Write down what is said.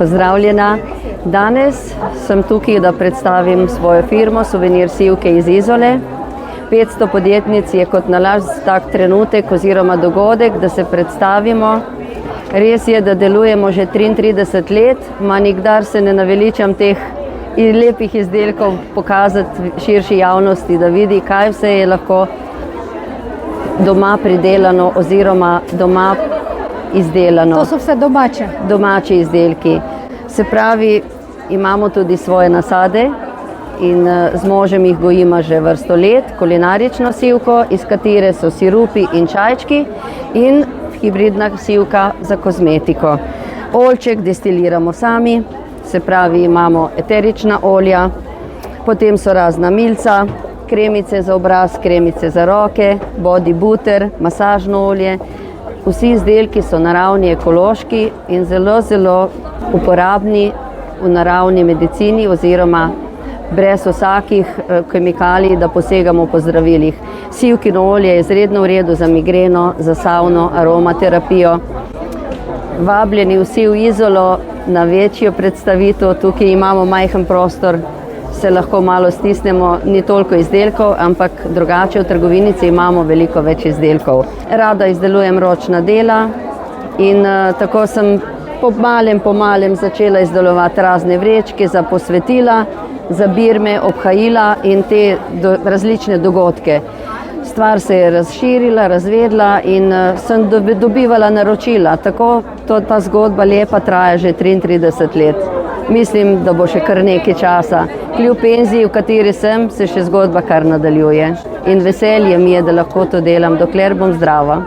Pozdravljena. Danes sem tukaj, da predstavim svojo firmo Suvenir Sivke iz Izole. 500 podjetnic je kot nalašč tak trenutek oziroma dogodek, da se predstavimo. Res je, da delujemo že 33 let, nikdar se ne naveličam teh lepih izdelkov pokazati širši javnosti, da vidi, kaj vse je lahko doma pridelano oziroma doma izdelano. To so vse domače? Domači izdelki. Se pravi, imamo tudi svoje nasade in z možem jih gojimo že vrsto let, kulinarično sivko, iz katere so sirupi in čajčki, in hibridna sivka za kozmetiko. Oljček destiliramo sami, se pravi, imamo eterična olja, potem so razna milca, kremice za obraz, kremice za roke, body butter, masažno olje. Vsi izdelki so naravni, ekološki in zelo uporabni v naravni medicini oziroma brez vsakih kemikalij, da posegamo po zdravilih. Sivkino olje je izredno v redu za migreno, za savno, aromaterapijo. Vabljeni vsi v Izolo na večjo predstavitev, tukaj imamo majhen prostor, se lahko malo stisnemo, ni toliko izdelkov, ampak drugače v trgovinici imamo veliko več izdelkov. Rada izdelujem ročna dela in tako sem po malem začela izdelovati razne vrečke za posvetila, za birme, obhajila in te različne dogodke. Stvar se je razširila, razvedla in sem dobivala naročila. Tako ta zgodba lepa traja že 33 let. Mislim, da bo še kar nekaj časa. Kljub penziji, v kateri sem, se še zgodba kar nadaljuje. In veselje mi je, da lahko to delam, dokler bom zdrava.